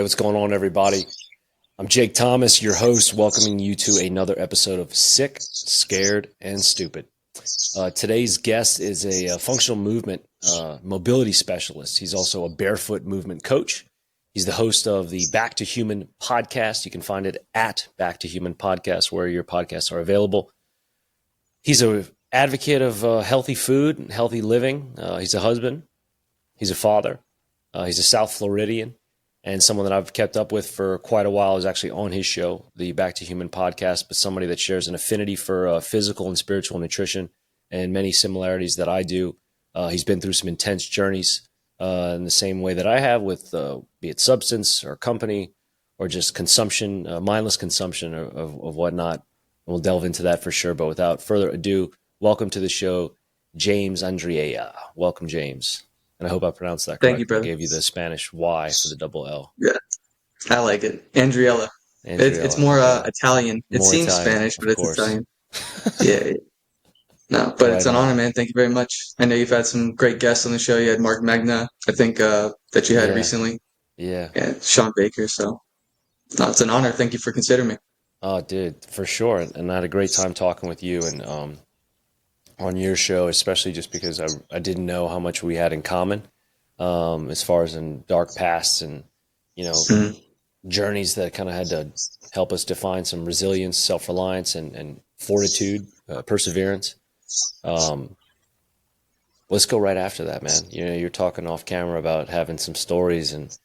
Hey, what's going on, everybody? I'm Jake Thomas, your host, welcoming you to another episode of Sick, Scared, and Stupid. Today's guest is a functional movement mobility specialist. He's also a barefoot movement coach. He's the host of the Back to Human podcast. You can find it at Back to Human podcast, where your podcasts are available. He's an advocate of healthy food and healthy living. He's a husband. He's a father. He's a South Floridian. And someone that I've kept up with for quite a while is actually on his show, the Back to Human podcast, but somebody that shares an affinity for physical and spiritual nutrition and many similarities that I do. He's been through some intense journeys in the same way that I have with, be it substance or company or just consumption, mindless consumption of whatnot. We'll delve into that for sure. But without further ado, welcome to the show, James Andriella. Welcome, James. And I hope I pronounced that correctly. Thank you, brother. I gave you the Spanish Y for the double L. Yeah, I like it. Andriella. It's more Italian. It seems Italian, Spanish, but it's Italian. Yeah. No, but it's an honor, man. Thank you very much. I know you've had some great guests on the show. You had Mark Magna, I think, that you had recently. Yeah. And Sean Baker. So, no, it's an honor. Thank you for considering me. Oh, dude, for sure. And I had a great time talking with you and on your show, especially just because I didn't know how much we had in common as far as in dark pasts and, journeys that kind of had to help us define some resilience, self-reliance, and fortitude, perseverance. Let's go right after that, man. You're talking off camera about having some stories and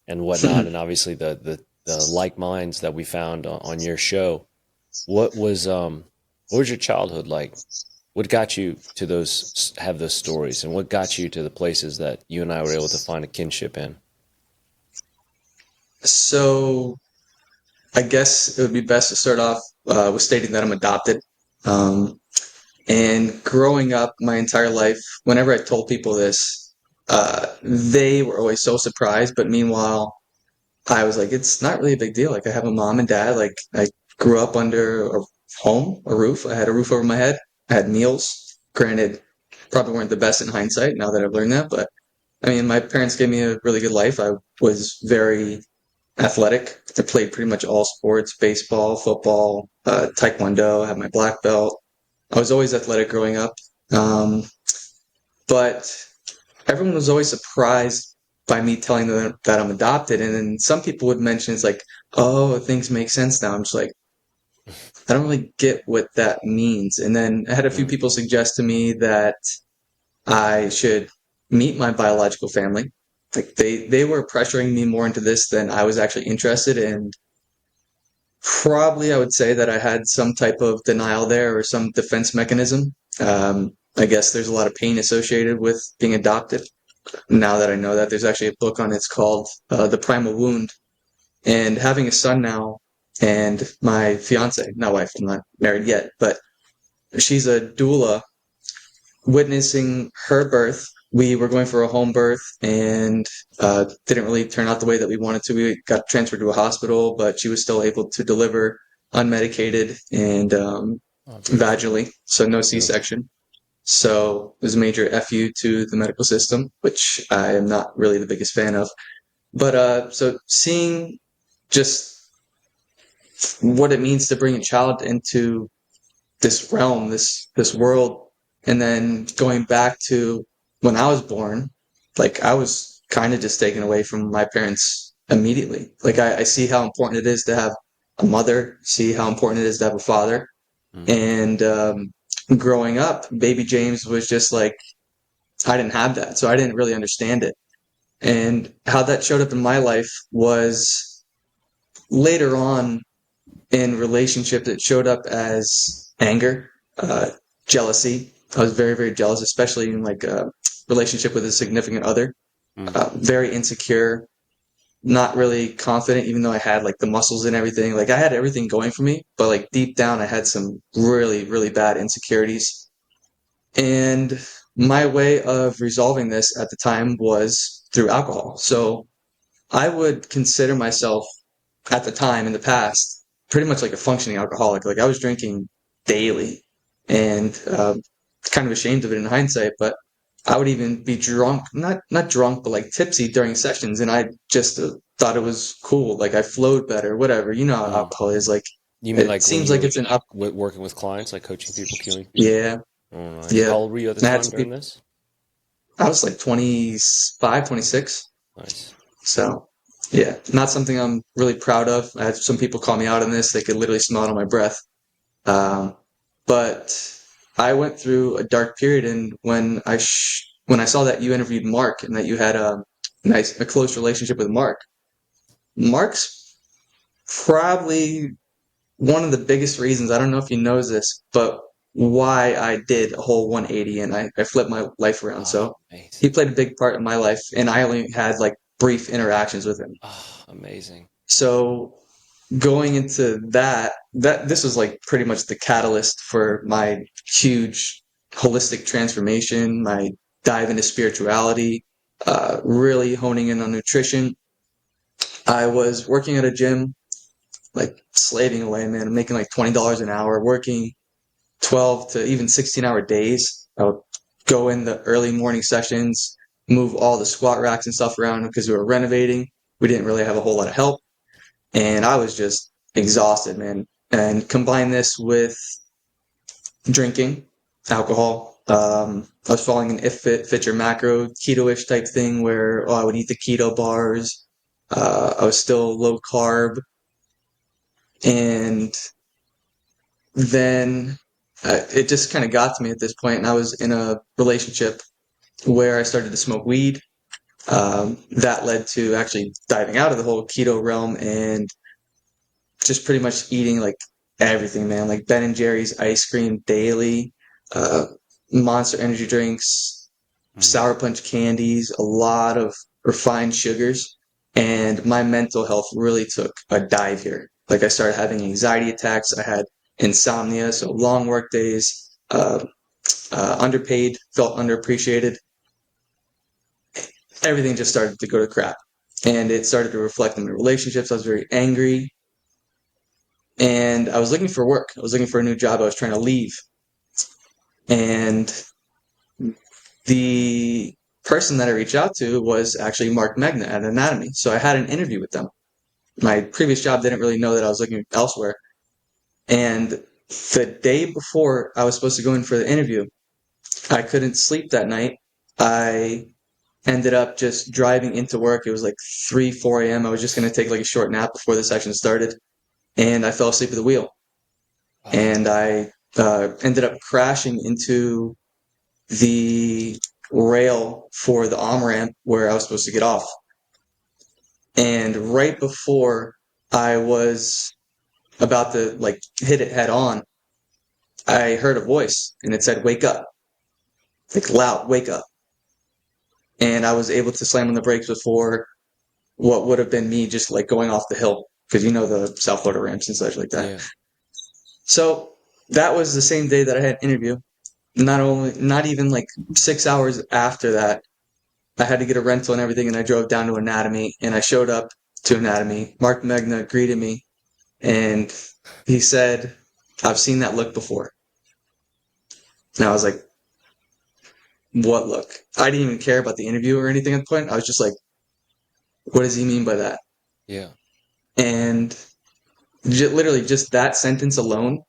whatnot, and obviously the like minds that we found on your show. What was your childhood like? What got you to have those stories, and what got you to the places that you and I were able to find a kinship in? So I guess it would be best to start off with stating that I'm adopted. And growing up my entire life, whenever I told people this, they were always so surprised. But meanwhile, I was like, it's not really a big deal. Like, I have a mom and dad. Like, I grew up under a roof. I had a roof over my head. I had meals. Granted, probably weren't the best in hindsight now that I've learned that. But, I mean, my parents gave me a really good life. I was very athletic. I played pretty much all sports, baseball, football, taekwondo. I had my black belt. I was always athletic growing up. But everyone was always surprised by me telling them that I'm adopted. And then some people would mention, it's like, oh, things make sense now. I'm just like, I don't really get what that means. And then I had a few people suggest to me that I should meet my biological family. Like they were pressuring me more into this than I was actually interested in. Probably I would say that I had some type of denial there or some defense mechanism. I guess there's a lot of pain associated with being adopted. Now that I know that, there's actually a book on it. It's called The Primal Wound. And having a son now, and my fiance, not wife, I'm not married yet, but she's a doula, witnessing her birth. We were going for a home birth and didn't really turn out the way that we wanted to. We got transferred to a hospital, but she was still able to deliver unmedicated and vaginally, so no C-section. So it was a major FU to the medical system, which I am not really the biggest fan of. But so seeing just what it means to bring a child into this realm, this world, and then going back to when I was born, like I was kind of just taken away from my parents immediately. Like I see how important it is to have a mother, see how important it is to have a father. And growing up, baby James was just like, I didn't have that. So I didn't really understand it. And how that showed up in my life was later on in relationships, it showed up as anger, jealousy. I was very, very jealous, especially in like a relationship with a significant other. Very insecure, not really confident, even though I had like the muscles and everything. Like I had everything going for me, but like deep down, I had some really, really bad insecurities. And my way of resolving this at the time was through alcohol. So I would consider myself at the time in the past pretty much like a functioning alcoholic. Like I was drinking daily and kind of ashamed of it in hindsight, but I would even be drunk, not drunk, but like tipsy during sessions. And I just thought it was cool. Like I flowed better, whatever. You know how alcohol is. Like You mean it like when seems you like were it's an up. working with clients, like coaching people, killing people? Yeah, Oh, nice. yeah. How old were you at the And I had time some during people. this? I was like 25, 26. Nice. So yeah, not something I'm really proud of. I had some people call me out on this. They could literally smell it on my breath. Um, but I went through a dark period, and when I saw that you interviewed Mark and that you had a close relationship with Mark, Mark's probably one of the biggest reasons. I don't know if he knows this, but why I did a whole 180 and I flipped my life around. Oh, So he amazing. played a big part in my life, and I only had like brief interactions with him. Oh, amazing. So going into that this was like pretty much the catalyst for my huge holistic transformation, my dive into spirituality, really honing in on nutrition. I was working at a gym, like slaving away, man. I'm making like $20 an hour, working 12 to even 16-hour days. I would go in the early morning sessions, move all the squat racks and stuff around because we were renovating. We didn't really have a whole lot of help. And I was just exhausted, man. And combine this with drinking alcohol. I was following an if fit your macro keto-ish type thing where I would eat the keto bars. I was still low carb, and then it just kind of got to me at this point, and I was in a relationship where I started to smoke weed. That led to actually diving out of the whole keto realm and just pretty much eating like everything, man. Like Ben and Jerry's ice cream daily, uh, Monster energy drinks, Mm-hmm. Sour Punch candies, a lot of refined sugars. And my mental health really took a dive here. Like I started having anxiety attacks. I had insomnia, so long work days, underpaid, felt underappreciated. Everything just started to go to crap. And it started to reflect in my relationships. I was very angry. And I was looking for work. I was looking for a new job. I was trying to leave. And the person that I reached out to was actually Mark Megna at Anatomy. So I had an interview with them. My previous job didn't really know that I was looking elsewhere. And the day before I was supposed to go in for the interview, I couldn't sleep that night. I ended up just driving into work. It was like 3, 4 a.m. I was just going to take like a short nap before the session started. And I fell asleep at the wheel. Oh, And I ended up crashing into the rail for the on-ramp where I was supposed to get off. And right before I was about to like hit it head on, I heard a voice and it said, "Wake up." Like loud, "Wake up." And I was able to slam on the brakes before what would have been me just like going off the hill because you know the South Florida ramps and such like that. yeah. So that was the same day that I had an interview. Not even like 6 hours after that, I had to get a rental and everything, and I drove down to Anatomy, and I showed up to Anatomy. Mark Megna greeted me, and he said, "I've seen that look before." And I was like, "What look?" I didn't even care about the interview or anything at the point. I was just like, "What does he mean by that?" Yeah. And literally just that sentence alone,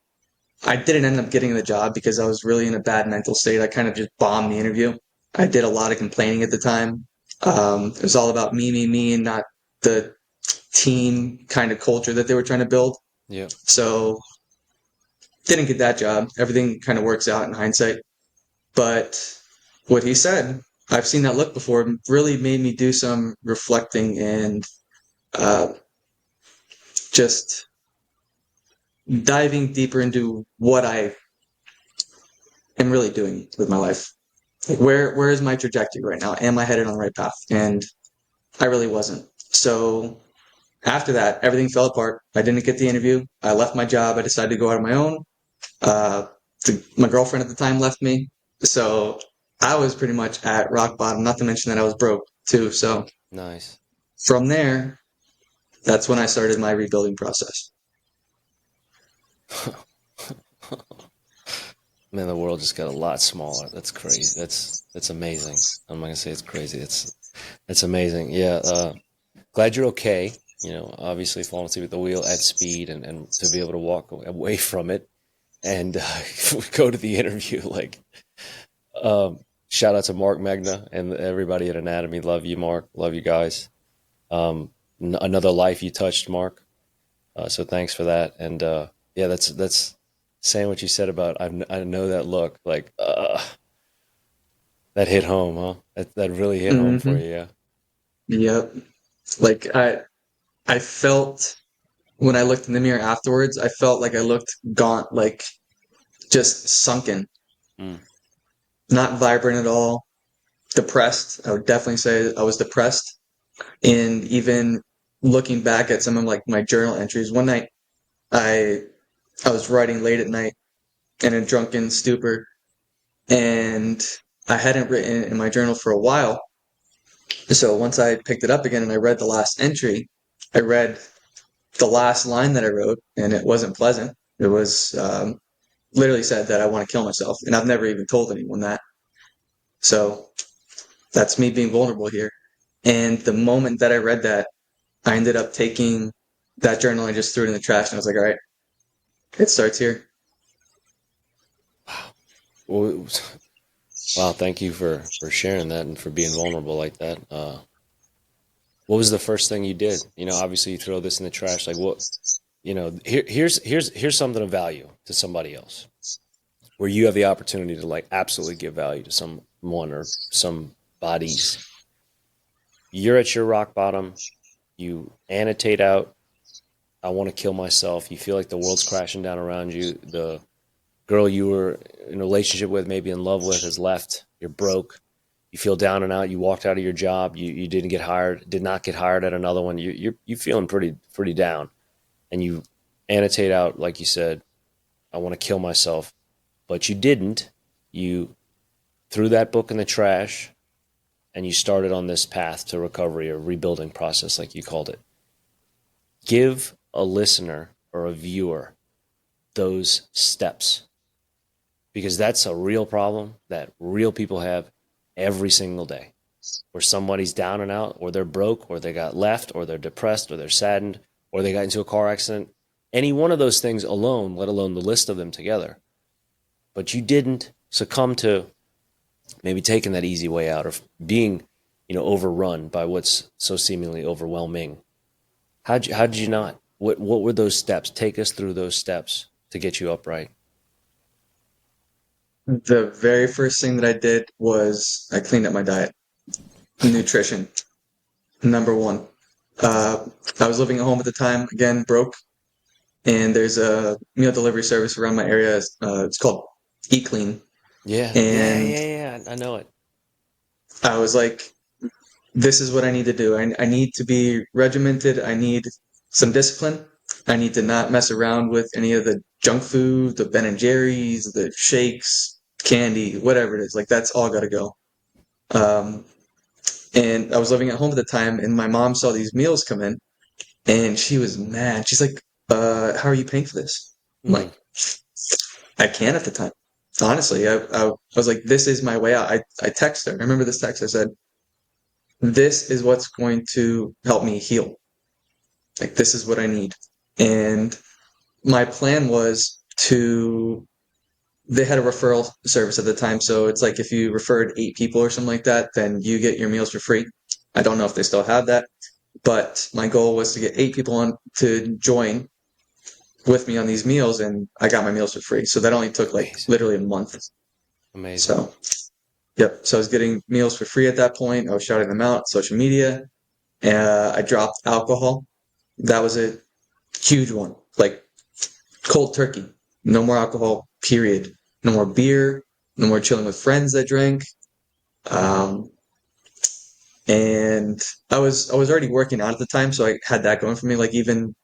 I didn't end up getting the job because I was really in a bad mental state. I kind of just bombed the interview. I did a lot of complaining at the time. It was all about me, and not the team kind of culture that they were trying to build. Yeah. So didn't get that job. Everything kind of works out in hindsight. But what he said, I've seen that look before, really made me do some reflecting and uh, just diving deeper into what I am really doing with my life. Like where is my trajectory right now? Am I headed on the right path? And I really wasn't. So after that, everything fell apart. I didn't get the interview. I left my job. I decided to go out on my own. Uh, my girlfriend at the time left me. So I was pretty much at rock bottom, not to mention that I was broke too. So Nice. from there, that's when I started my rebuilding process. Man, the world just got a lot smaller. That's crazy. That's amazing. I'm not gonna say it's crazy. It's amazing. Yeah. glad you're okay. You know, obviously falling asleep at the wheel at speed and to be able to walk away from it and go to the interview. Like, shout out to Mark Megna and everybody at Anatomy. Love you, Mark. Love you guys. Another life you touched, Mark. So thanks for that. And yeah, that's saying what you said about I know that look like that hit home, huh? That really hit home for Hmm. you, yeah. Yep. Like I felt when I looked in the mirror afterwards, I felt like I looked gaunt, like just sunken, Mm. not vibrant at all, depressed. I would definitely say I was depressed. And even looking back at some of like my journal entries, one night I I was writing late at night in a drunken stupor, and I hadn't written in my journal for a while. So once I picked it up again and I read the last entry, I read the last line that I wrote, and it wasn't pleasant. It was literally said that I want to kill myself, and I've never even told anyone that. So that's me being vulnerable here. And the moment that I read that, I ended up taking that journal and just threw it in the trash, and I was like, all right, it starts here. Wow. Well, wow, thank you for sharing that and for being vulnerable like that. What was the first thing you did? You know, obviously you throw this in the trash. Like what, you know, here's something of value to somebody else where you have the opportunity to like absolutely give value to someone or some bodies. You're at your rock bottom. You annotate out, I want to kill myself. You feel like the world's crashing down around you. The girl you were in a relationship with, maybe in love with, has left. You're broke. You feel down and out. You walked out of your job. You didn't get hired. Did not get hired at another one. You feeling pretty down, and you annotate out like you said, I want to kill myself, but you didn't. You threw that book in the trash, and you started on this path to recovery or rebuilding process, like you called it. Give a listener or a viewer those steps because that's a real problem that real people have every single day where somebody's down and out or they're broke or they got left or they're depressed or they're saddened or they got into a car accident. Any one of those things alone, let alone the list of them together. But you didn't succumb to maybe taking that easy way out or being, overrun by what's so seemingly overwhelming. How did you not? What were those steps? Take us through those steps to get you upright. The very first thing that I did was I cleaned up my diet, nutrition, number one. Uh, I was living at home at the time, again, broke, and there's a meal delivery service around my area. It's called Eat Clean. Yeah, yeah, And yeah, yeah. I know it. I was like, this is what I need to do. I need to be regimented. I need some discipline. I need to not mess around with any of the junk food, the Ben and Jerry's, the shakes, candy, whatever it is. Like that's all got to go. Um, and I was living at home at the time, and my mom saw these meals come in, and she was mad. She's like, "How are you paying for this?" I'm Mm, like, "I can't at the time." Honestly, I was like, "This is my way out." I texted her. I remember this text. I said, "This is what's going to help me heal. Like this is what I need." And my plan was to they had a referral service at the time, so it's like if you referred 8 people or something like that, then you get your meals for free. I don't know if they still have that, but my goal was to get 8 people on to join with me on these meals, and I got my meals for free. So that only took like amazing, literally a month. amazing. So yep. So I was getting meals for free at that point. I was shouting them out, social media. I dropped alcohol. That was a huge one. Like cold turkey. No more alcohol, period. No more beer. No more chilling with friends that drank. Um, and I was already working out at the time, so I had that going for me. Like even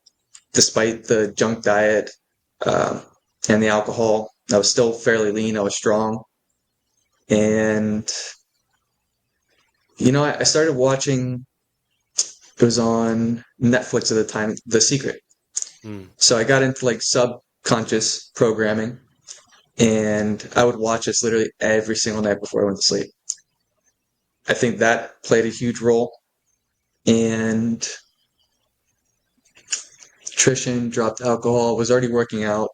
despite the junk diet um, and the alcohol, I was still fairly lean. I was strong, and I started watching. It was on Netflix at the time, The Secret. Mm, So I got into like subconscious programming, and I would watch this literally every single night before I went to sleep. I think that played a huge role and nutrition, dropped alcohol, was already working out.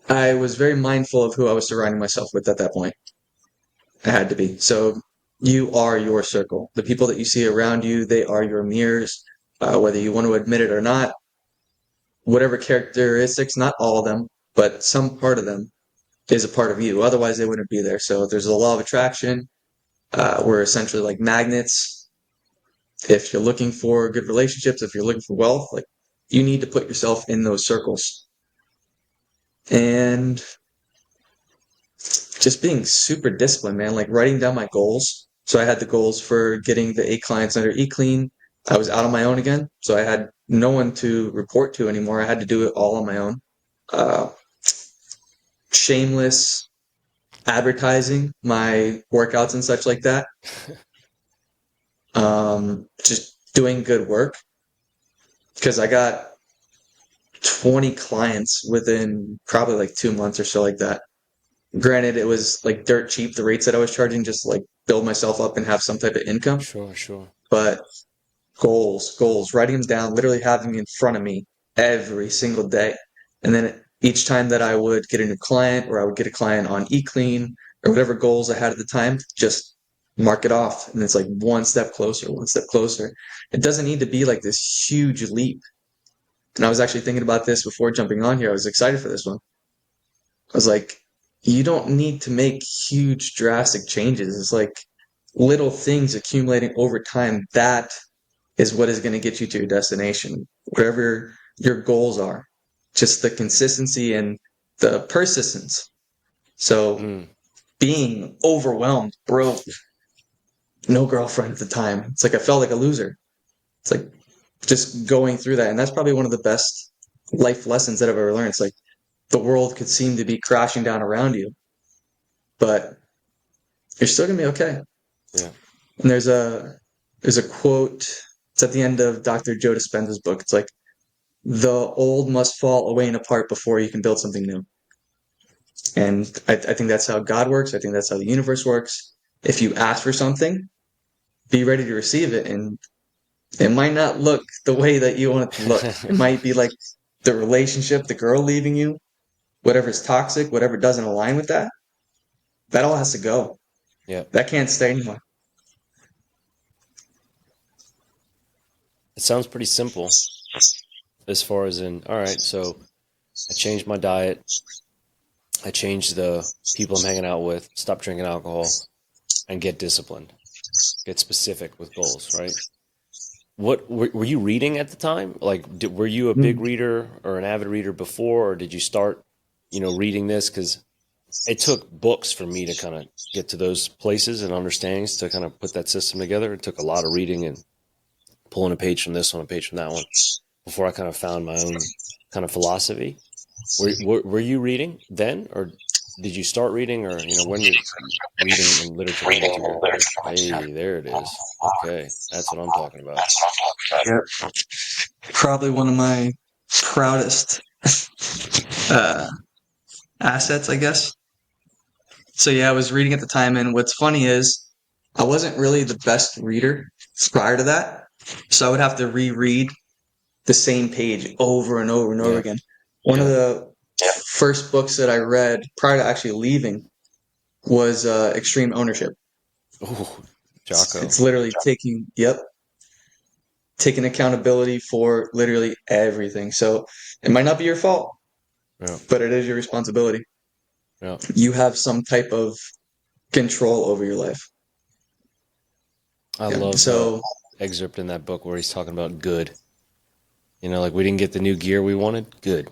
I was very mindful of who I was surrounding myself with at that point. I had to be. So you are your circle. The people that you see around you, they are your mirrors, whether you want to admit it or not. Whatever characteristics, not all of them, but some part of them is a part of you. Otherwise, they wouldn't be there. So there's a law of attraction. We're essentially like magnets. If you're looking for good relationships, if you're looking for wealth, like you need to put yourself in those circles. And just being super disciplined, man, like writing down my goals. So I had the goals for getting the 8 clients under eClean. I was out on my own again. So I had no one to report to anymore. I had to do it all on my own. Uh, Shameless advertising my workouts and such like that. Just doing good work because I got 20 clients within probably like 2 months or so like that. Granted, it was like dirt cheap, the rates that I was charging, just to, like build myself up and have some type of income. Sure. But goals, writing them down, literally having them in front of me every single day. And then each time that I would get a new client or I would get a client on eClean or whatever goals I had at the time, just mark it off. And it's like one step closer, one step closer. It doesn't need to be like this huge leap. And I was actually thinking about this before jumping on here. I was excited for this one. I was like, you don't need to make huge, drastic changes. It's like little things accumulating over time. That is what is going to get you to your destination, whatever your goals are. Just the consistency and the persistence. So being overwhelmed, broke, no girlfriend at the time. It's like I felt like a loser. It's like just going through that. And that's probably one of the best life lessons that I've ever learned. It's like the world could seem to be crashing down around you, but you're still gonna be okay. Yeah. And there's a quote. It's at the end of Dr. Joe Dispenza's book. It's like the old must fall away and apart before you can build something new. And I think that's how God works. I think that's how the universe works. If you ask for something, be ready to receive it. And it might not look the way that you want it to look. It might be like the relationship, the girl leaving you, whatever's toxic, whatever doesn't align with that, that all has to go. Yeah. That can't stay anymore. It sounds pretty simple as far as in, all right, so I changed my diet. I changed the people I'm hanging out with, stop drinking alcohol, and get disciplined. Get specific with goals, right? What were you reading at the time? Like, were you a big reader or an avid reader before, or did you start, reading this? Because it took books for me to kind of get to those places and understandings to kind of put that system together. It took a lot of reading and pulling a page from this one, a page from that one, before I kind of found my own kind of philosophy. Were you reading then, or did you start reading, or when did reading and literature come into your life? Hey, there it is. Okay, that's what I'm talking about. Yep. Probably one of my proudest assets, I guess. So yeah, I was reading at the time, and what's funny is I wasn't really the best reader prior to that, so I would have to reread the same page over and over and over Yeah, again. One of yeah. the first books that I read prior to actually leaving was Extreme Ownership. Oh, Jocko. It's literally taking accountability for literally everything. So it might not be your fault, Yeah, but it is your responsibility. yeah. You have some type of control over your life. I Yeah. love the So excerpt in that book where he's talking about good. Like we didn't get the new gear we wanted. Good.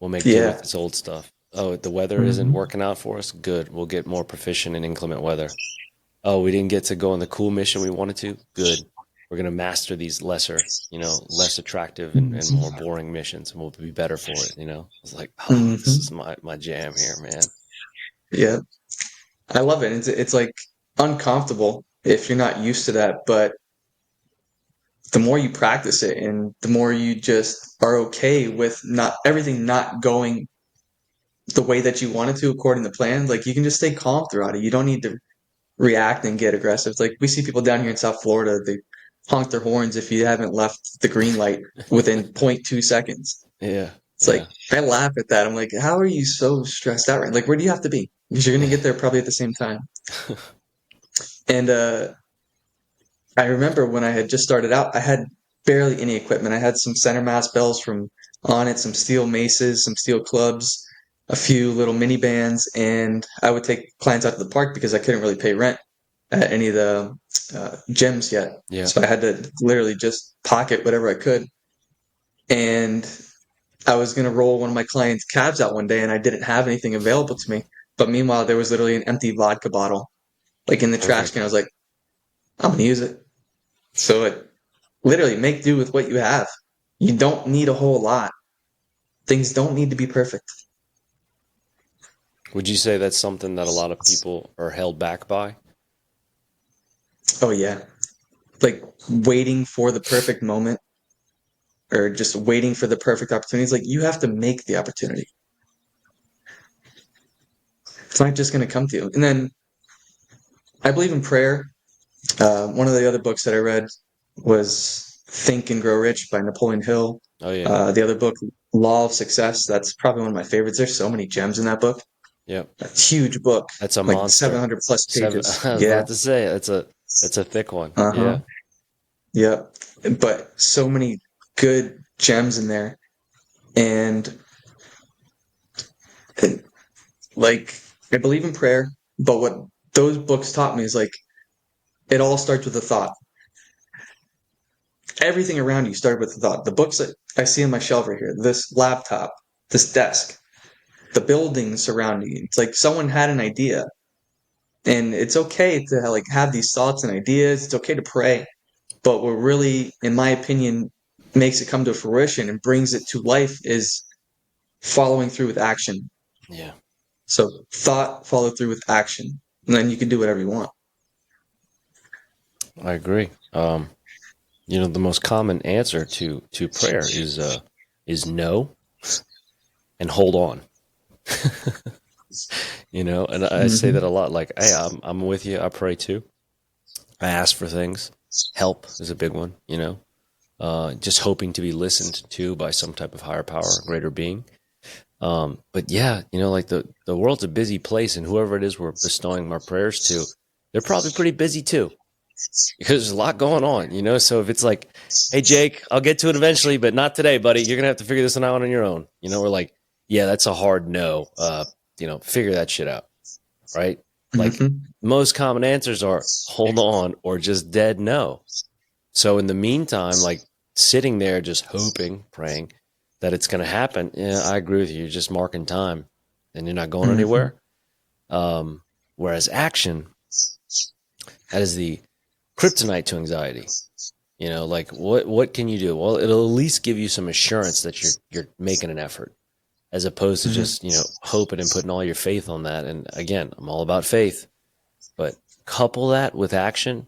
We'll make do with yeah. this old stuff. Oh, the weather isn't Mhm. working out for us. Good. We'll get more proficient in inclement weather. Oh, we didn't get to go on the cool mission we wanted to. Good. We're going to master these less attractive and more boring missions, and we'll be better for it. I was like, oh, this is Mhm. my jam here, man. Yeah. I love it. It's like uncomfortable if you're not used to that, but the more you practice it and the more you just are okay with not everything not going the way that you want it to according to plan, like you can just stay calm throughout it. You don't need to react and get aggressive. It's like we see people down here in South Florida, they honk their horns if you haven't left the green light within 0.2 seconds. Yeah. It's like, I laugh at that. I'm like, how are you so stressed out? Right? Like, where do you have to be? Because you're going to get there probably at the same time. And I remember when I had just started out, I had barely any equipment. I had some center mass bells from Onnit, some steel maces, some steel clubs, a few little mini bands, and I would take clients out to the park because I couldn't really pay rent at any of the gyms yet. Yeah. So I had to literally just pocket whatever I could. And I was going to roll one of my clients' cabs out one day, and I didn't have anything available to me. But meanwhile, there was literally an empty vodka bottle, like in the trash can. I was like, I'm going to use it. So it literally make do with what you have. You don't need a whole lot. Things don't need to be perfect. Would you say that's something that a lot of people are held back by? Oh, yeah. Like waiting for the perfect moment or just waiting for the perfect opportunity. It's like you have to make the opportunity. It's not just going to come to you. And then I believe in prayer. One of the other books that I read was Think and Grow Rich by Napoleon Hill. Oh, yeah. The other book, Law of Success, that's probably one of my favorites. There's so many gems in that book. Yep. A huge book. That's a like monster. 700 plus pages. I was about to say, it's a thick one. Uh-huh. Yeah. Yeah. But so many good gems in there. And like, I believe in prayer, but what those books taught me is like, it all starts with a thought. Everything around you started with a thought. The books that I see on my shelf right here, this laptop, this desk, the buildings surrounding you. It's like someone had an idea. And it's okay to like have these thoughts and ideas. It's okay to pray. But what really, in my opinion, makes it come to fruition and brings it to life is following through with action. Yeah. So thought, follow through with action. And then you can do whatever you want. I agree. The most common answer to prayer is no and hold on. And I say that a lot. Like, hey, I'm with you. I pray too. I ask for things. Help is a big one. Just hoping to be listened to by some type of higher power, greater being. But yeah, like the world's a busy place, and whoever it is we're bestowing our prayers to, they're probably pretty busy too. Because there's a lot going on, so if it's like, hey, Jake, I'll get to it eventually, but not today, buddy. You're going to have to figure this one out on your own. We're like, yeah, that's a hard no. Figure that shit out. Right? Like most common answers are hold on or just dead no. So in the meantime, like sitting there just hoping, praying that it's going to happen. Yeah, I agree with you. You're just marking time and you're not going anywhere. Whereas action, that is the kryptonite to anxiety. Like what can you do? Well, it'll at least give you some assurance that you're making an effort, as opposed to just hoping and putting all your faith on that. And again, I'm all about faith, but couple that with action,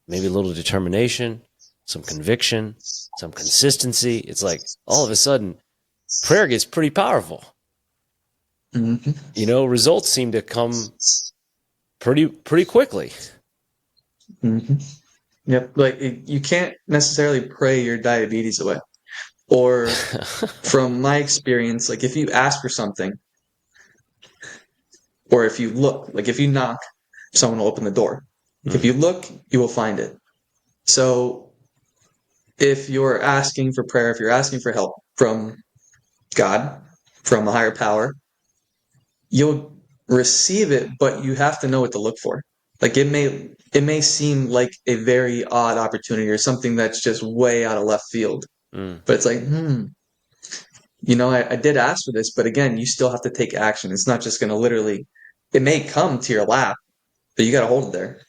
maybe a little determination, some conviction, some consistency. It's like all of a sudden prayer gets pretty powerful. Results seem to come pretty quickly. Yep. Like you can't necessarily pray your diabetes away. Or from my experience, like if you ask for something, or if you look, like if you knock, someone will open the door. If you look, you will find it. So if you're asking for prayer, if you're asking for help from God, from a higher power, you'll receive it, but you have to know what to look for. Like it may seem like a very odd opportunity or something that's just way out of left field. But it's like, I did ask for this, but again, you still have to take action. It's not just going to literally, it may come to your lap, but you got to hold it there.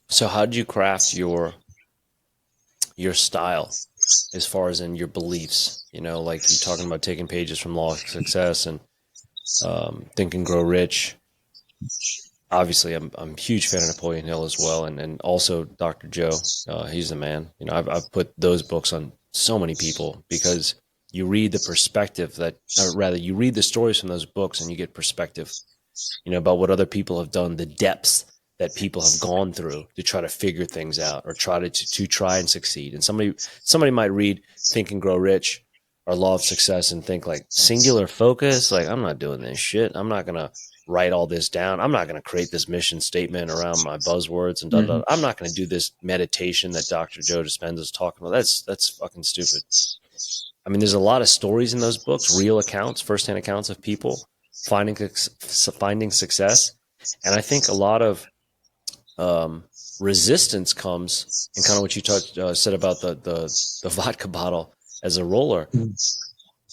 So how did you craft your style as far as in your beliefs? Like you're talking about taking pages from Law of Success and Think and Grow Rich. Obviously, I'm a huge fan of Napoleon Hill as well, and also Dr. Joe. He's the man. I've put those books on so many people because you read the perspective you read the stories from those books and you get perspective about what other people have done, the depths that people have gone through to try to figure things out or try to try and succeed. And somebody might read Think and Grow Rich or Law of Success and think like singular focus. Like, I'm not doing this shit. I'm not going to write all this down. I'm not going to create this mission statement around my buzzwords and Mm-hmm. I'm not going to do this meditation that Dr. Joe Dispenza is talking about. That's fucking stupid. I mean, there's a lot of stories in those books, real accounts, firsthand accounts of people finding success. And I think a lot of resistance comes in kind of what you said about the vodka bottle as a roller.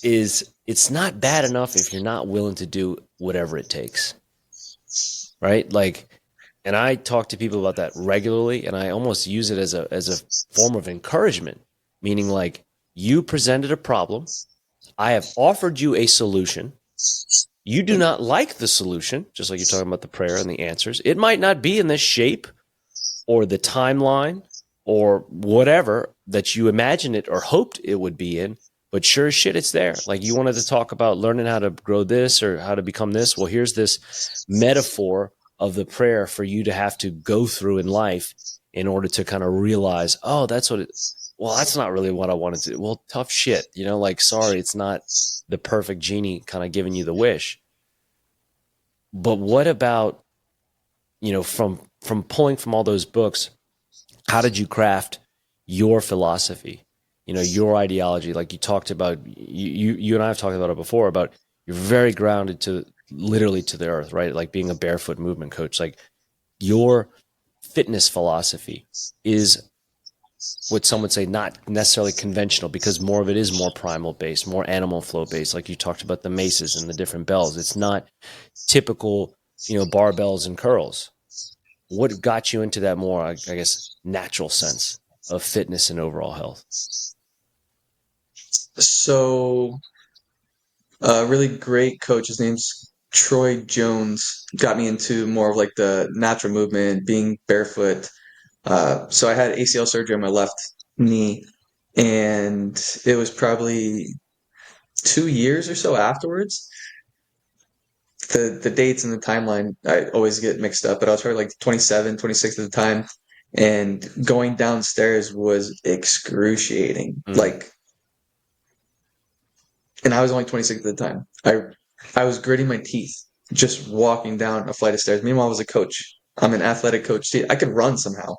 Is it's not bad enough if you're not willing to do whatever it takes, right? Like, and I talk to people about that regularly, and I almost use it as a form of encouragement, meaning like, you presented a problem, I have offered you a solution. You do not like the solution, just like you're talking about the prayer and the answers. It might not be in the shape or the timeline or whatever that you imagined it or hoped it would be in, but sure as shit, it's there. Like, you wanted to talk about learning how to grow this or how to become this. Well, here's this metaphor of the prayer for you to have to go through in life in order to kind of realize, oh, that's what it is. Well, that's not really what I wanted to do. Well, tough shit, like, sorry, it's not the perfect genie kind of giving you the wish. But what about, from pulling from all those books, how did you craft your philosophy, your ideology? Like you talked about, you and I have talked about it before, about you're very grounded to literally to the earth, right? Like being a barefoot movement coach, like your fitness philosophy is what some would say not necessarily conventional, because more of it is more primal based, more animal flow based. Like you talked about the maces and the different bells. It's not typical, barbells and curls. What got you into that more, I guess, natural sense of fitness and overall health? So, a really great coach, his name's Troy Jones, got me into more of like the natural movement, being barefoot. So I had ACL surgery on my left knee, and it was probably 2 years or so afterwards. The dates and the timeline, I always get mixed up, but I was probably like 27, 26 at the time, and going downstairs was excruciating. And I was only 26 at the time. I was gritting my teeth just walking down a flight of stairs. Meanwhile, I was a coach. I'm an athletic coach. I could run somehow,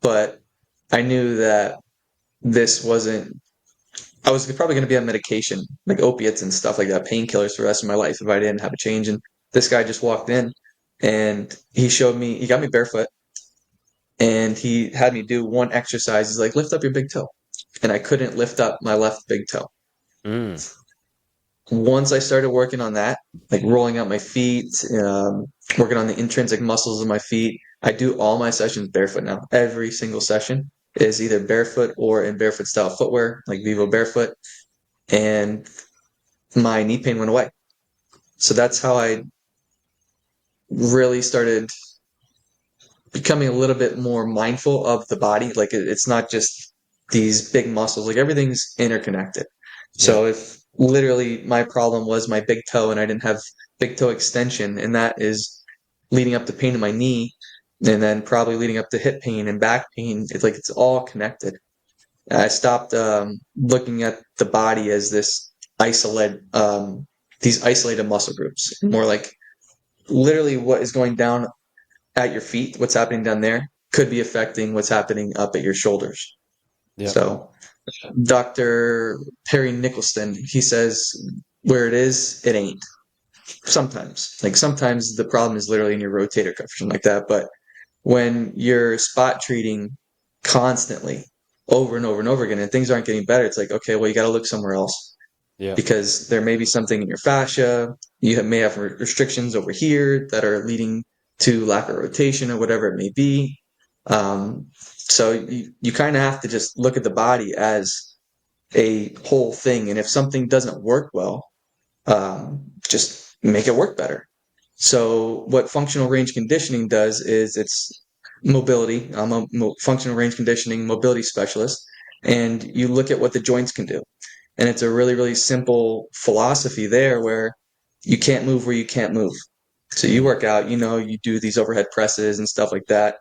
but I knew that this wasn't. I was probably going to be on medication, like opiates and stuff like that, painkillers for the rest of my life if I didn't have a change. And this guy just walked in, and he got me barefoot, and he had me do one exercise. He's like, lift up your big toe. And I couldn't lift up my left big toe. Mm. Once I started working on that, like rolling out my feet, working on the intrinsic muscles of my feet, I do all my sessions barefoot now. Every single session is either barefoot or in barefoot style footwear, like Vivo Barefoot. And my knee pain went away. So that's how I really started becoming a little bit more mindful of the body. Like it's not just these big muscles, like everything's interconnected. So if literally my problem was my big toe and I didn't have big toe extension, and that is leading up to pain in my knee, and then probably leading up to hip pain and back pain, it's like it's all connected. I stopped looking at the body as these isolated muscle groups, more like literally what is going down at your feet, what's happening down there, could be affecting what's happening up at your shoulders. Yep. So Dr. Perry Nicholson, he says, where it is, it ain't. Sometimes. Like sometimes the problem is literally in your rotator cuff or something like that. But when you're spot treating constantly over and over and over again and things aren't getting better, it's like, okay, well, you got to look somewhere else. Yeah. Because there may be something in your fascia. You may have restrictions over here that are leading to lack of rotation or whatever it may be. So you kind of have to just look at the body as a whole thing. And if something doesn't work well, just make it work better. So what functional range conditioning does is it's mobility. I'm a functional range conditioning mobility specialist. And you look at what the joints can do. And it's a really, really simple philosophy there where you can't move where you can't move. So you work out, you do these overhead presses and stuff like that.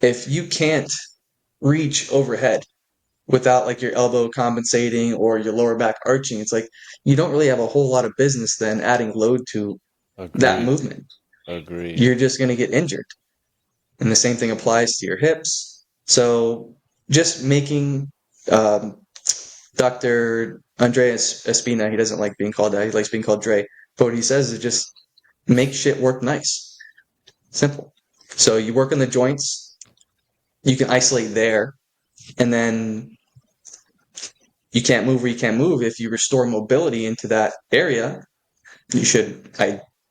If you can't reach overhead without like your elbow compensating or your lower back arching, it's like you don't really have a whole lot of business then adding load to that Agreed. movement. Agreed. You're just going to get injured. And the same thing applies to your hips. So just making Dr. Andrea Espina, he doesn't like being called that. He likes being called Dre. But what he says is just make shit work nice. Simple. So you work on the joints, you can isolate there, and then you can't move where you can't move. If you restore mobility into that area, you should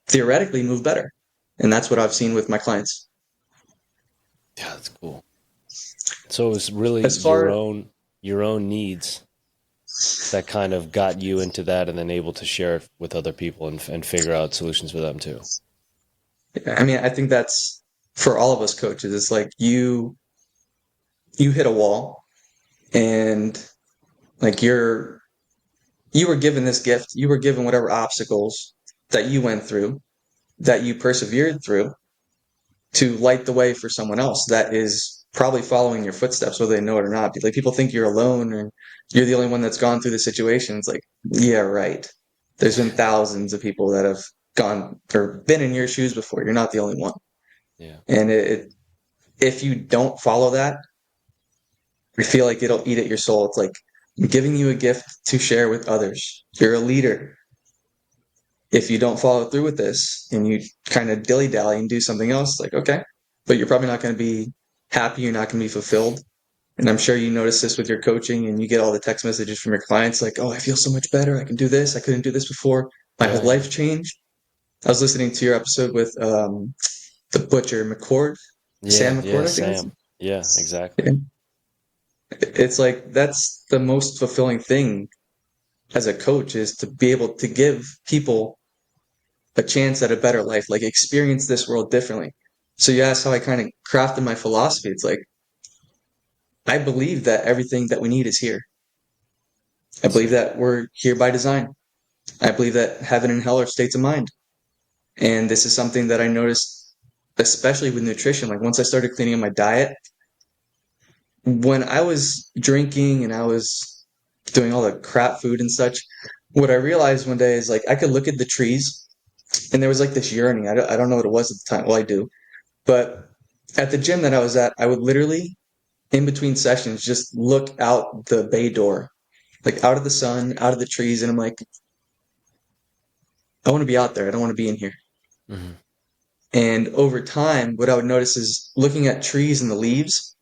theoretically move better. And that's what I've seen with my clients. Yeah, that's cool. So it's really As far your own needs that kind of got you into that, and then able to share it with other people and figure out solutions for them too. I mean, I think that's for all of us coaches. It's like you hit a wall and like you were given this gift, you were given whatever obstacles that you went through, that you persevered through to light the way for someone else that is probably following your footsteps, whether they know it or not. Like people think you're alone and you're the only one that's gone through the situation. It's like, yeah, right. There's been thousands of people that have gone or been in your shoes before. You're not the only one. Yeah. And if you don't follow that, I feel like it'll eat at your soul. It's like I'm giving you a gift to share with others. You're a leader. If you don't follow through with this and you kind of dilly dally and do something else, like, okay, but you're probably not going to be happy. You're not going to be fulfilled. And I'm sure you notice this with your coaching and you get all the text messages from your clients like, oh, I feel so much better. I can do this. I couldn't do this before. My Yeah. whole life changed. I was listening to your episode with the butcher McCord, Yeah. Sam Yeah. McCord, I think it's. Sam. Yeah. Exactly. Yeah. It's like that's the most fulfilling thing as a coach is to be able to give people a chance at a better life, like experience this world differently. So you asked how I kind of crafted my philosophy. It's like I believe that everything that we need is here. I believe Same. that we're here by design. I believe that heaven and hell are states of mind. And this is something that I noticed, especially with nutrition. Like once I started cleaning up my diet, when I was drinking and I was doing all the crap food and such, what I realized one day is like I could look at the trees and there was like this yearning. I don't know what it was at the time. Well, I do. But at the gym that I was at, I would literally, in between sessions, just look out the bay door, like out of the sun, out of the trees. And I'm like, I want to be out there. I don't want to be in here. Mm-hmm. And over time, what I would notice is looking at trees and the leaves,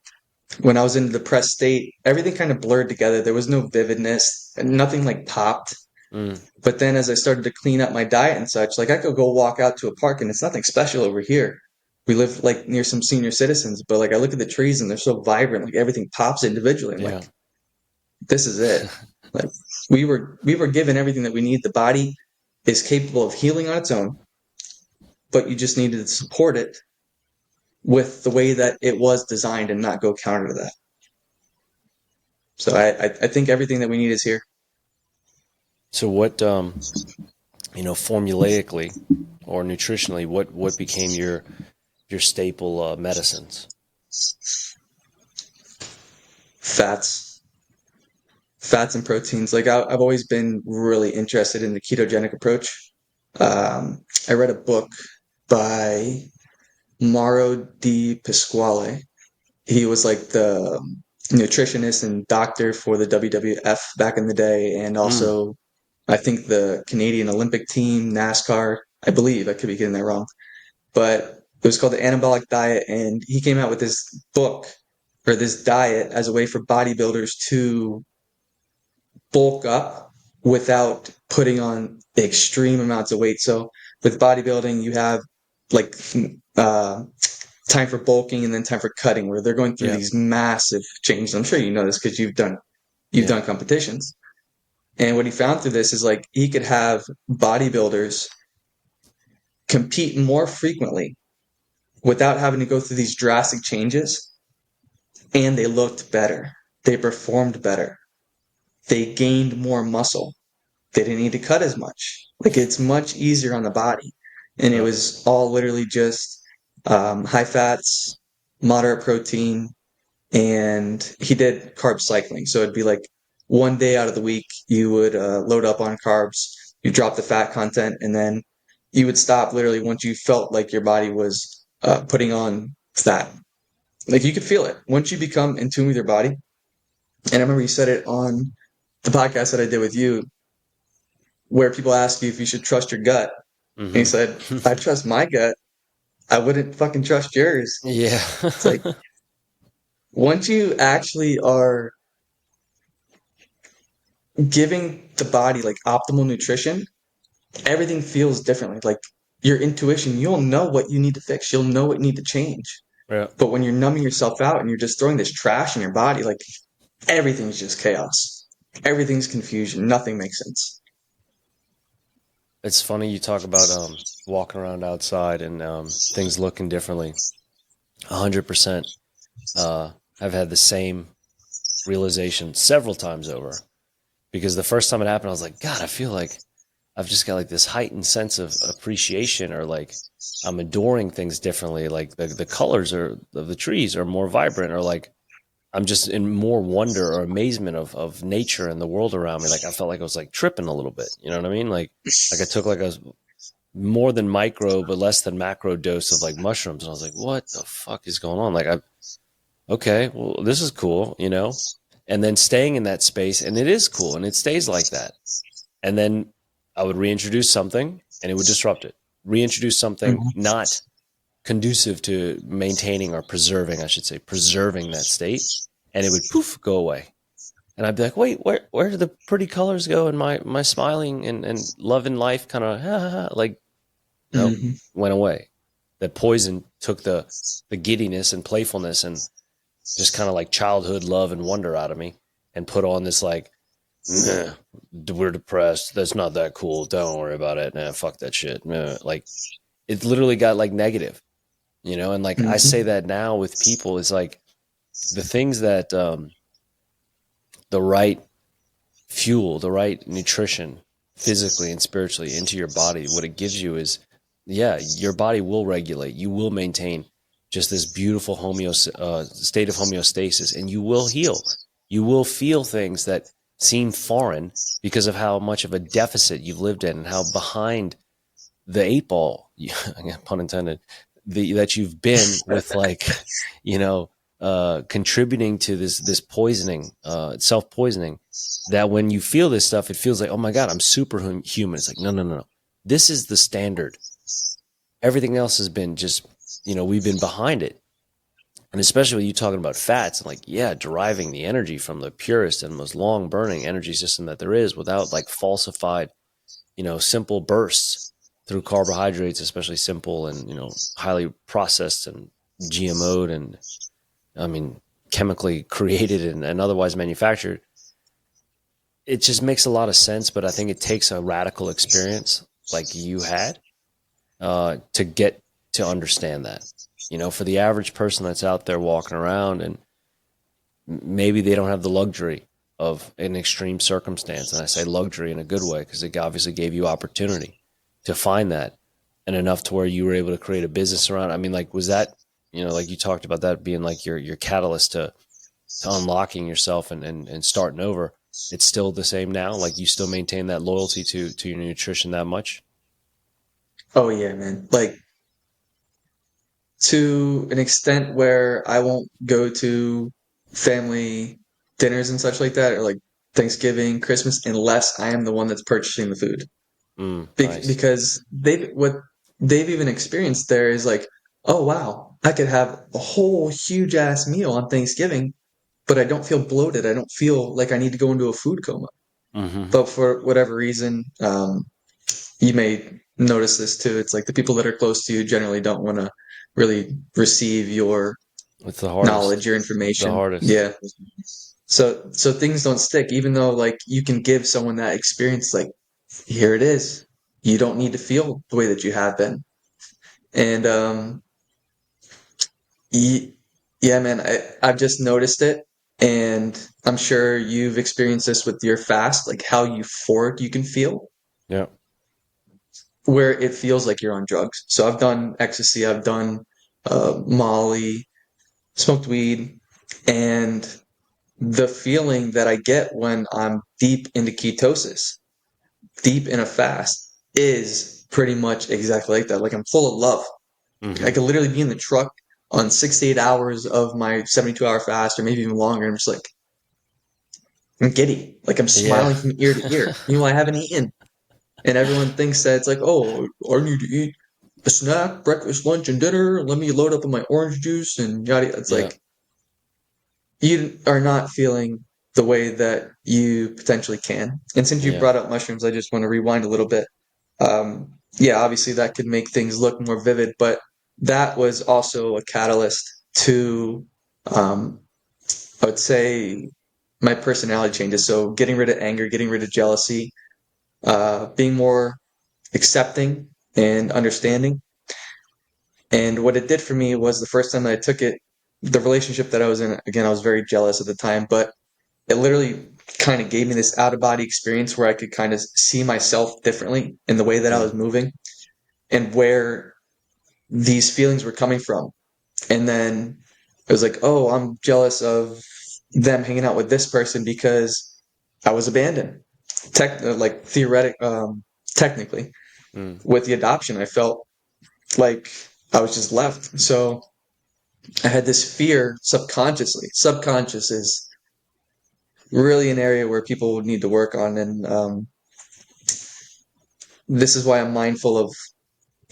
when I was in the depressed state, everything kind of blurred together. There was no vividness and nothing like popped. Mm. But then as I started to clean up my diet and such, like I could go walk out to a park and it's nothing special over here. We live like near some senior citizens, but like I look at the trees and they're so vibrant, like everything pops individually. I'm Yeah. like, this is it. Like we were given everything that we need. The body is capable of healing on its own, but you just needed to support it with the way that it was designed and not go counter to that. So I think everything that we need is here. So what, formulaically or nutritionally, what became your staple medicines? Fats, fats and proteins. Like I've always been really interested in the ketogenic approach. I read a book by Mauro Di Pasquale. He was like the nutritionist and doctor for the WWF back in the day, and Mm. also I think the Canadian Olympic team, NASCAR. I believe I could be getting that wrong, but it was called the Anabolic Diet, and he came out with this book or this diet as a way for bodybuilders to bulk up without putting on extreme amounts of weight. So with bodybuilding, you have like time for bulking and then time for cutting, where they're going through Yeah. these massive changes. I'm sure you know this because you've Yeah. done competitions. And what he found through this is like he could have bodybuilders compete more frequently without having to go through these drastic changes, and they looked better. They performed better. They gained more muscle. They didn't need to cut as much. Like it's much easier on the body. and it Yep. was all literally just high fats, moderate protein, and he did carb cycling. So it'd be like one day out of the week, you would load up on carbs, you drop the fat content, and then you would stop literally once you felt like your body was putting on fat. Like you could feel it once you become in tune with your body. And I remember you said it on the podcast that I did with you, where people ask you if you should trust your gut. And he Hmm. said, I trust my gut. I wouldn't fucking trust yours. Yeah. It's like once you actually are giving the body like optimal nutrition, everything feels differently. Like your intuition, you'll know what you need to fix. You'll know what you need to change. Yeah. But when you're numbing yourself out and you're just throwing this trash in your body, like everything's just chaos. Everything's confusion. Nothing makes sense. It's funny you talk about walking around outside and things looking differently. 100%. I've had the same realization several times over because the first time it happened, I was like, God, I feel like I've just got like this heightened sense of appreciation, or like I'm adoring things differently. Like the colors of the trees are more vibrant, or like I'm just in more wonder or amazement of nature and the world around me. Like I felt like I was like tripping a little bit. You know what I mean? Like I took like a more than micro but less than macro dose of like mushrooms, and I was like, what the fuck is going on? Like I okay, well this is cool, you know? And then staying in that space, and it is cool and it stays like that. And then I would reintroduce something and it would disrupt it. Reintroduce something Mhm. not conducive to maintaining or preserving, I should say, preserving that state, and it would poof go away. And I'd be like, wait, where did the pretty colors go? And my smiling and loving life kind of like nope, Mhm. went away. That poison took the giddiness and playfulness and just kind of like childhood love and wonder out of me, and put on this like, nah, we're depressed. That's not that cool. Don't worry about it. Nah, fuck that shit. Nah. Like it literally got like negative, you know. And like I say Mhm. that now with people, is like the things that the right fuel, the right nutrition, physically and spiritually into your body, what it gives you is, yeah, your body will regulate. You will maintain just this beautiful state of homeostasis, and you will heal. You will feel things that seem foreign because of how much of a deficit you've lived in and how behind the eight ball, pun intended, that you've been with, like, you know, contributing to this poisoning, self poisoning. That when you feel this stuff, it feels like, oh my God, I'm superhuman. It's like, no, no, no, no. This is the standard. Everything else has been just, we've been behind it. And especially when you're talking about fats, and like, yeah, deriving the energy from the purest and most long burning energy system that there is without like falsified, simple bursts through carbohydrates, especially simple and, highly processed and GMO'd and, I mean, chemically created and otherwise manufactured. It just makes a lot of sense, but I think it takes a radical experience like you had to get to understand that. For the average person that's out there walking around, and maybe they don't have the luxury of an extreme circumstance, and I say luxury in a good way because it obviously gave you opportunity to find that, and enough to where you were able to create a business around. I mean, like, was that, like you talked about that being like your catalyst to unlocking yourself and starting over. It's still the same now. Like you still maintain that loyalty to your nutrition that much. Oh yeah, man. Like to an extent where I won't go to family dinners and such like that, or like Thanksgiving, Christmas, unless I am the one that's purchasing the food. Nice. Because what they've even experienced there is like, oh wow, I could have a whole huge ass meal on Thanksgiving, but I don't feel bloated. I don't feel like I need to go into a food coma. Mm-hmm. But for whatever reason, you may notice this too. It's like the people that are close to you generally don't want to really receive your It's the knowledge, hardest. your The information. hardest. Yeah. So things don't stick, even though like you can give someone that experience, like, here it is. You don't need to feel the way that you have been. And ye- yeah, man, I've just noticed it. And I'm sure you've experienced this with your fast, like how euphoric you can feel. Yeah. where it feels like you're on drugs. So I've done ecstasy, I've done Molly, smoked weed, and the feeling that I get when I'm deep into ketosis, deep in a fast, is pretty much exactly like that. Like I'm full of love. I Mm-hmm. could literally be in the truck on 6 to 8 hours of my 72-hour fast, or maybe even longer. And I'm just like, I'm giddy. Like I'm Yeah. smiling from ear to ear. I haven't eaten. And everyone thinks that it's like, oh, I need to eat a snack, breakfast, lunch, and dinner. Let me load up on my orange juice and yada. It's Yeah. like you are not feeling the way that you potentially can. And since you Yeah. brought up mushrooms, I just want to rewind a little bit. Yeah, obviously that could make things look more vivid, but that was also a catalyst to, um, I would say, my personality changes. So getting rid of anger, getting rid of jealousy, being more accepting and understanding. And what it did for me was the first time that I took it, the relationship that I was in, again, I was very jealous at the time, but it literally kind of gave me this out of body experience where I could kind of see myself differently in the way that I Mm. was moving and where these feelings were coming from. And then it was like, oh, I'm jealous of them hanging out with this person because I was abandoned. Like technically, Mm. with the adoption, I felt like I was just left. So I had this fear subconsciously. Subconscious is really an area where people would need to work on. And this is why I'm mindful of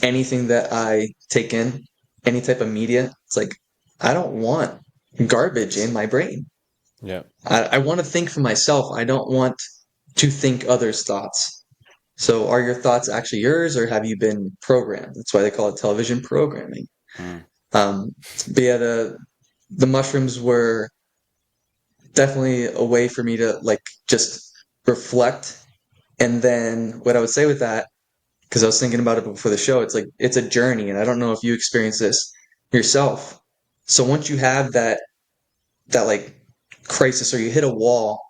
anything that I take in, any type of media. It's like, I don't want garbage in my brain. Yeah. I want to think for myself. I don't want to think others' thoughts. So are your thoughts actually yours, or have you been programmed? That's why they call it television programming. Mm. Um, but yeah, the mushrooms were definitely a way for me to like just reflect. And then what I would say with that, because I was thinking about it before the show, it's like it's a journey, and I don't know if you experience this yourself. So once you have that like crisis, or you hit a wall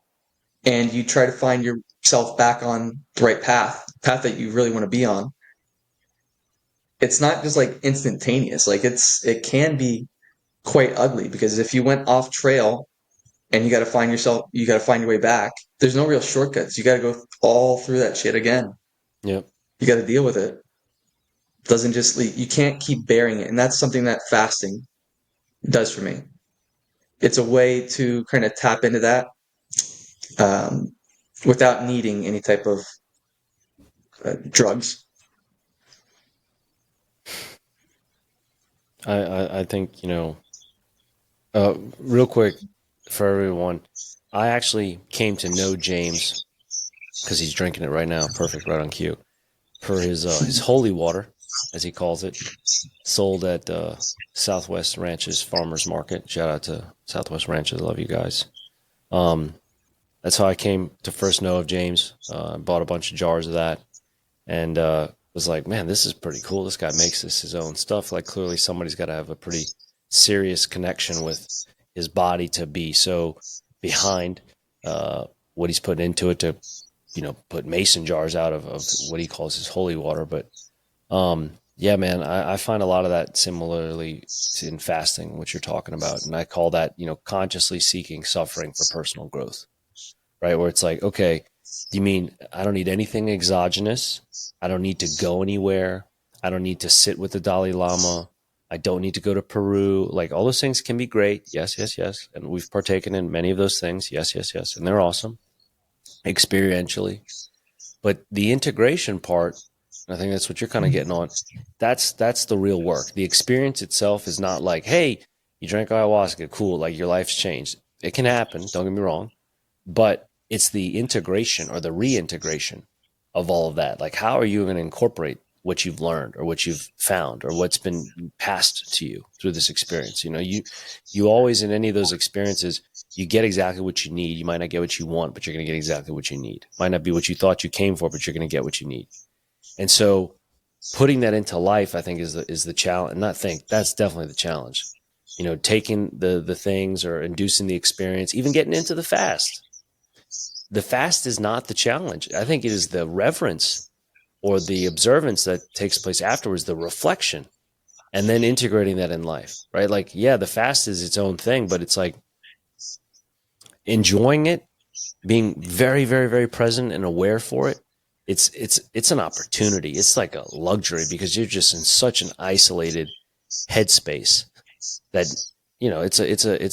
and you try to find yourself back on the right path that you really want to be on, it's not just like instantaneous. Like it can be quite ugly, because if you went off trail and you got to find your way back. There's no real shortcuts. You got to go all through that shit again. Yep. You got to deal with it. Doesn't just leave. You can't keep bearing it. And that's something that fasting does for me. It's a way to kind of tap into that um, without needing any type of drugs. I think, real quick for everyone, I actually came to know James because he's drinking it right now. Perfect, right on cue. For his holy water, as he calls it, sold at Southwest Ranches Farmers Market. Shout out to Southwest Ranches. Love you guys. Um, that's how I came to first know of James. Bought a bunch of jars of that, and was like, man, this is pretty cool. This guy makes this his own stuff. Like, clearly somebody's got to have a pretty serious connection with his body to be so behind what he's putting into it to, put mason jars out of what he calls his holy water. But yeah, man, I find a lot of that similarly in fasting, what you're talking about. And I call that, consciously seeking suffering for personal growth, right? Where it's like, okay, do you mean I don't need anything exogenous? I don't need to go anywhere. I don't need to sit with the Dalai Lama. I don't need to go to Peru. Like, all those things can be great. Yes, yes, yes. And we've partaken in many of those things. Yes, yes, yes. And they're awesome experientially. But the integration part, I think that's what you're kind of getting on. That's the real work. The experience itself is not like, hey, you drank ayahuasca, cool, like your life's changed. It can happen, don't get me wrong, but it's the integration or the reintegration of all of that. Like, how are you going to incorporate what you've learned or what you've found or what's been passed to you through this experience? You always, in any of those experiences, you get exactly what you need. You might not get what you want, but you're going to get exactly what you need. Might not be what you thought you came for, but you're going to get what you need. And so putting that into life, I think, is the challenge. And not think, that's definitely the challenge. Taking the things or inducing the experience, even getting into the fast. The fast is not the challenge. I think it is the reverence or the observance that takes place afterwards, the reflection, and then integrating that in life, right? Like, yeah, the fast is its own thing, but it's like enjoying it, being very, very, very present and aware for it. It's an opportunity. It's like a luxury because you're just in such an isolated headspace that, you know, it's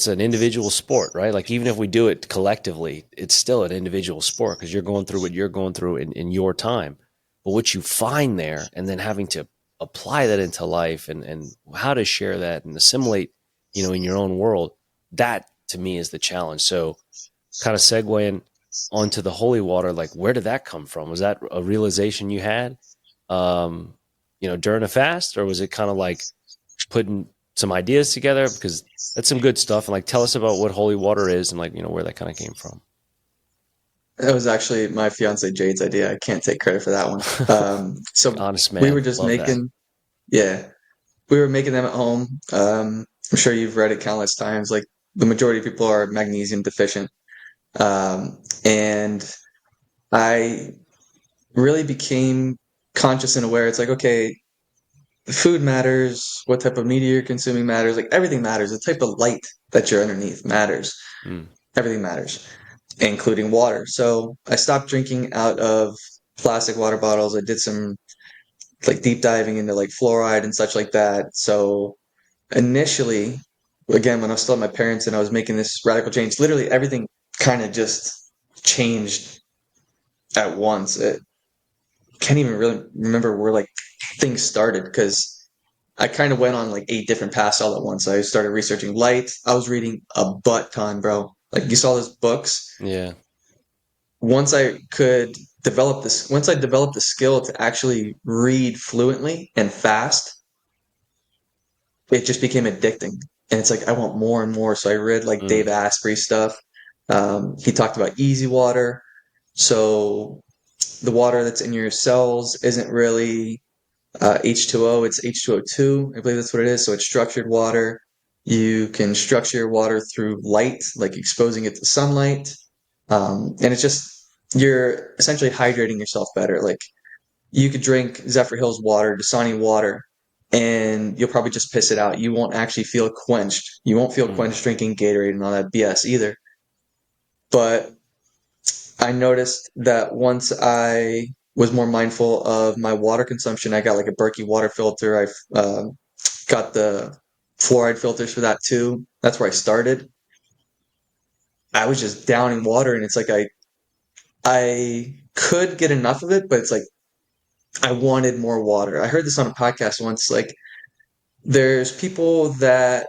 an individual sport, right? Like, even if we do it collectively, it's still an individual sport because you're going through what you're going through in your time. But what you find there, and then having to apply that into life, and how to share that and assimilate, you know, in your own world, that to me is the challenge. So, kind of segueing onto the holy water, like, where did that come from? Was that a realization you had, um, you know, during a fast, or was it kind of like putting some ideas together? Because that's some good stuff. And like, tell us about what holy water is and, like, you know, where that kind of came from. That was actually my fiance Jade's idea. I can't take credit for that one. So Honest we man, were just love that. making, yeah, we were making them at home. I'm sure you've read it countless times. Like the majority of people are magnesium deficient. And I really became conscious and aware. It's like, okay, food matters, what type of media you're consuming matters, like everything matters. The type of light that you're underneath matters. Mm, Everything matters, including water. So I stopped drinking out of plastic water bottles. I did some like deep diving into like fluoride and such like that. So initially, again, when I was still at my parents and I was making this radical change, literally everything kind of just changed at once. It can't even really remember where like things started because I kind of went on like 8 different paths all at once. I started researching light. I was reading a butt ton, bro. Like you saw those books. yeah. Once I developed the skill to actually read fluently and fast, it just became addicting. And it's like I want more and more. So I read like Dave Mm, Asprey stuff. He talked about easy water. So the water that's in your cells isn't really H2O, it's H2O2. I believe that's what it is. So it's structured water. You can structure your water through light, like exposing it to sunlight. And it's just, you're essentially hydrating yourself better. Like you could drink Zephyr Hills water, Dasani water, and you'll probably just piss it out. You won't actually feel quenched. You won't feel mm, quenched drinking Gatorade and all that BS either. But I noticed that once I was more mindful of my water consumption, I got like a Berkey water filter. I've got the fluoride filters for that too. That's where I started. I was just downing water, and it's like I could get enough of it, but it's like I wanted more water. I heard this on a podcast once. Like there's people that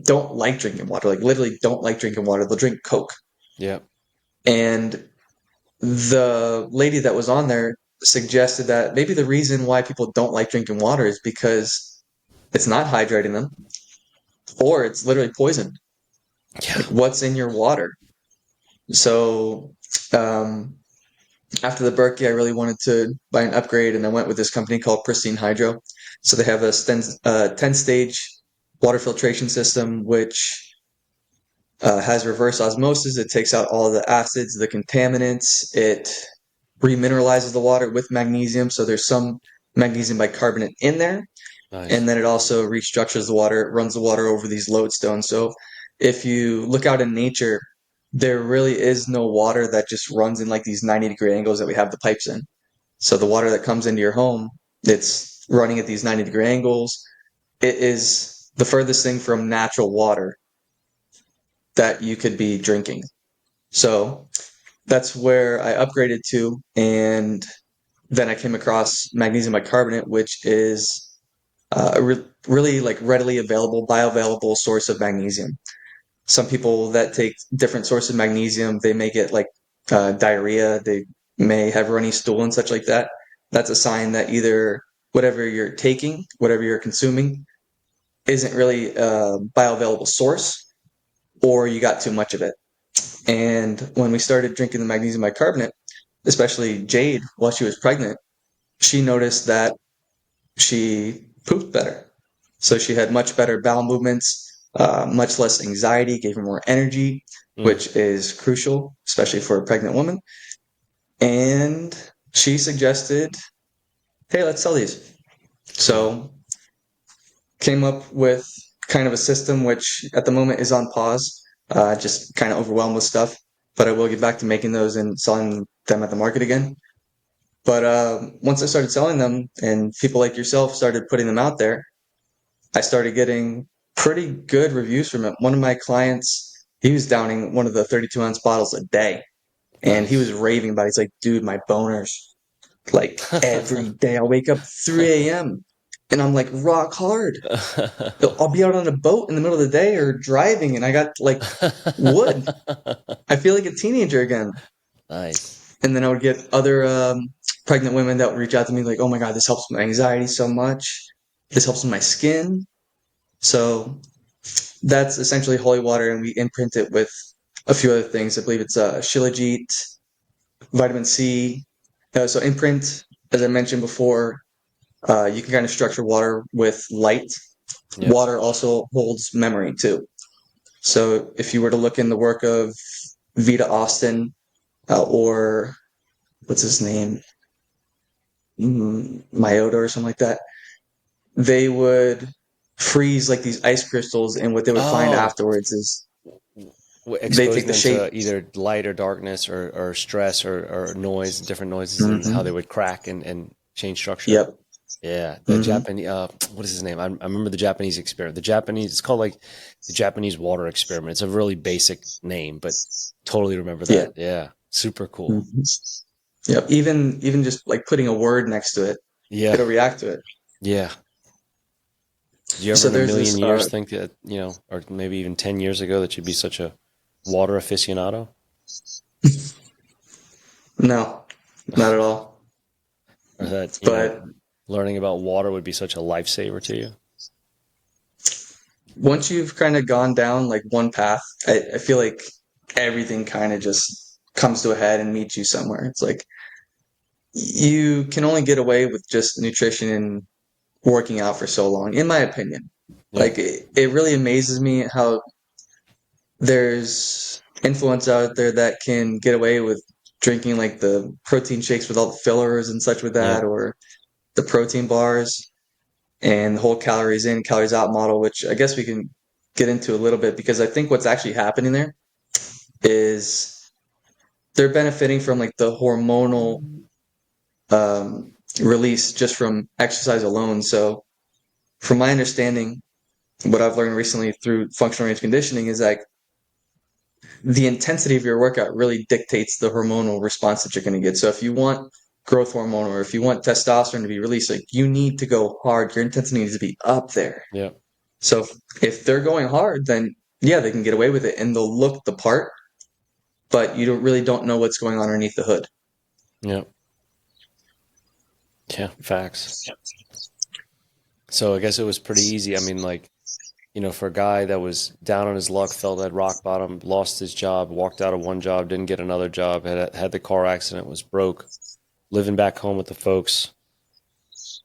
don't like drinking water, like literally don't like drinking water. They'll drink Coke. yeah. And the lady that was on there suggested that maybe the reason why people don't like drinking water is because it's not hydrating them or it's literally poison. Yeah. Like what's in your water? So um, after the Berkey, I really wanted to buy an upgrade, and I went with this company called Pristine Hydro. So they have a 10-stage water filtration system, which has reverse osmosis. It takes out all of the acids, the contaminants. It remineralizes the water with magnesium. So there's some magnesium bicarbonate in there. And Nice. then it also restructures the water. It runs the water over these lodestones. So if you look out in nature, there really is no water that just runs in like these 90-degree angles that we have the pipes in. So the water that comes into your home, it's running at these 90-degree angles. It is the furthest thing from natural water that you could be drinking. So that's where I upgraded to. And then I came across magnesium bicarbonate, which is really like readily available, bioavailable source of magnesium. Some people that take different sources of magnesium, they may get like diarrhea. They may have runny stool and such like that. That's a sign that either whatever you're taking, whatever you're consuming, isn't really a bioavailable source, or you got too much of it. And when we started drinking the magnesium bicarbonate, especially Jade, while she was pregnant, she noticed that she pooped better. So she had much better bowel movements, much less anxiety, gave her more energy, Mm, which is crucial, especially for a pregnant woman. And she suggested, hey, let's sell these. So came up with kind of a system which at the moment is on pause, just kind of overwhelmed with stuff. But I will get back to making those and selling them at the market again. But once I started selling them and people like yourself started putting them out there, I started getting pretty good reviews from it. One of my clients, he was downing one of the 32-ounce bottles a day. And he was Nice. raving about it. He's like, dude, my boners, like every day. I'll wake up 3 a.m. and I'm like rock hard. I'll be out on a boat in the middle of the day or driving and I got like wood. I feel like a teenager again. Nice. And then I would get other pregnant women that would reach out to me like, oh my God, this helps with my anxiety so much. This helps with my skin. So that's essentially holy water, and we imprint it with a few other things. I believe it's shilajit, vitamin C. So imprint, as I mentioned before, you can kind of structure water with light. Yeah. Water also holds memory too. So if you were to look in the work of Vita Austin or what's his name, Myota or something like that, they would freeze like these ice crystals, and what they would find Oh, afterwards is they take exposing the them shape. to either light or darkness or stress or noise, different noises, and how they Hmm. would crack and change structure. Yep. Yeah, the Hmm. Japanese. What is his name? I remember the Japanese experiment. The Japanese. It's called like the Japanese water experiment. It's a really basic name, but totally remember Yeah. that. Yeah, super cool. Hmm. Yep. Even just like putting a word next to it, Yeah, it'll react to it. yeah. Did you ever So in a there's million this. years think that, or maybe even 10 years ago that you'd be such a water aficionado? No, not at all. Or that, But learning about water would be such a lifesaver to you? once you've kind of gone down like one path, I feel like everything kind of just comes to a head and meets you somewhere. It's like you can only get away with just nutrition and working out for so long, in my opinion. Yeah, Like it really amazes me how there's influence out there that can get away with drinking like the protein shakes with all the fillers and such with yeah, that, or the protein bars and the whole calories in, calories out model, which I guess we can get into a little bit because I think what's actually happening there is they're benefiting from like the hormonal release just from exercise alone. So, from my understanding, what I've learned recently through functional range conditioning is like the intensity of your workout really dictates the hormonal response that you're going to get. So, if you want growth hormone or if you want testosterone to be released, like you need to go hard. Your intensity needs to be up there. yeah, So if they're going hard, then yeah, they can get away with it and they'll look the part, but you don't know what's going on underneath the hood. yeah, yeah, facts. So I guess it was pretty easy. I mean, like, for a guy that was down on his luck, felt at rock bottom, lost his job, walked out of one job, didn't get another job, had the car accident, was broke, living back home with the folks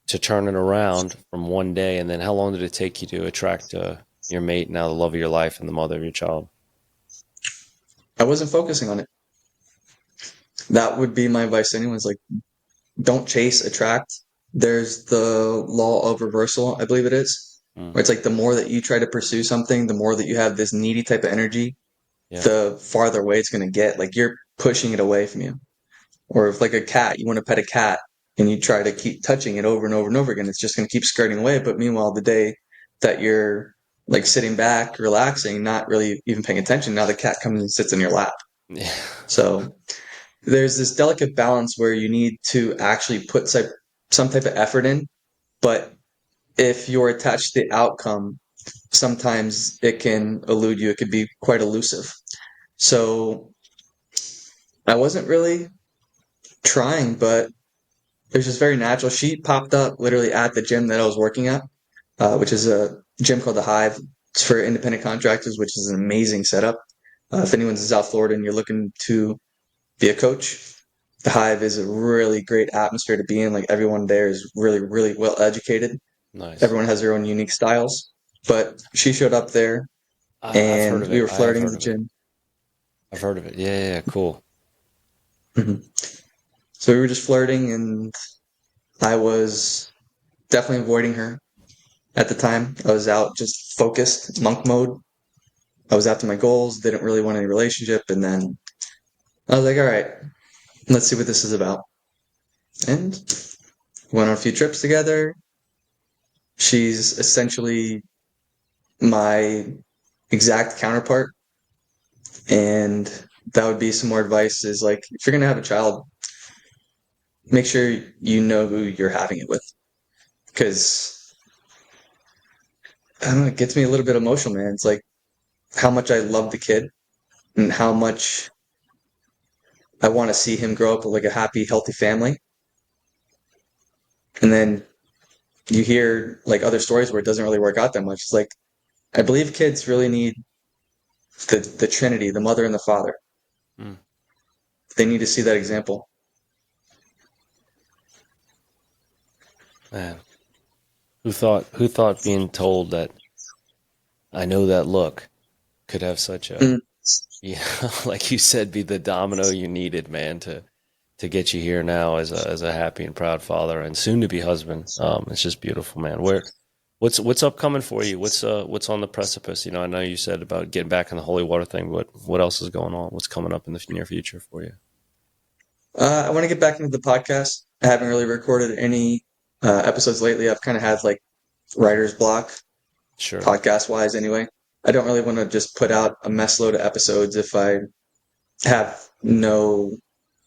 to turn it around from one day. And then how long did it take you to attract your mate, now the love of your life and the mother of your child? I wasn't focusing on it. That would be my advice to anyone is like, don't chase, attract. There's the law of reversal, I believe it is, Mm, where it's like the more that you try to pursue something, the more that you have this needy type of energy, yeah, the farther away it's going to get. Like you're pushing it away from you. Or if like a cat, you want to pet a cat and you try to keep touching it over and over and over again, it's just going to keep skirting away. But meanwhile, the day that you're like sitting back, relaxing, not really even paying attention, now the cat comes and sits in your lap. yeah, So there's this delicate balance where you need to actually put some type of effort in. But if you're attached to the outcome, sometimes it can elude you. It could be quite elusive. So I wasn't really trying, but it was just very natural. She popped up literally at the gym that I was working at, which is a gym called the Hive. It's for independent contractors, which is an amazing setup. If anyone's in South Florida and you're looking to be a coach, the Hive is a really great atmosphere to be in. Like everyone there is really, really well educated. nice. Everyone has their own unique styles. But she showed up there I've heard and of we it. were I have flirting in heard the of it. gym. I've heard of it. Yeah, yeah, yeah, cool. Mhm. So we were just flirting, and I was definitely avoiding her at the time. I was out just focused, monk mode. I was after my goals, didn't really want any relationship, and then I was like, all right, let's see what this is about. And went on a few trips together. She's essentially my exact counterpart. And that would be some more advice is like, if you're going to have a child, make sure you know who you're having it with. Because, I don't know, it gets me a little bit emotional, man. It's like how much I love the kid and how much I want to see him grow up with like a happy, healthy family. And then you hear like other stories where it doesn't really work out that much. It's like, I believe kids really need the Trinity, the mother and the father. Mm. They need to see that example. Man, who thought being told that I know that look could have such a, Mm. yeah, like you said, be the domino you needed, man, to get you here now as a happy and proud father and soon to be husband. It's just beautiful, man. What's upcoming for you? What's on the precipice? You know, I know you said about getting back in the holy water thing. What else is going on? What's coming up in the near future for you? I want to get back into the podcast. I haven't really recorded any episodes lately. I've kind of had like writer's block, Sure. podcast wise anyway. I don't really want to just put out a mess load of episodes if I have no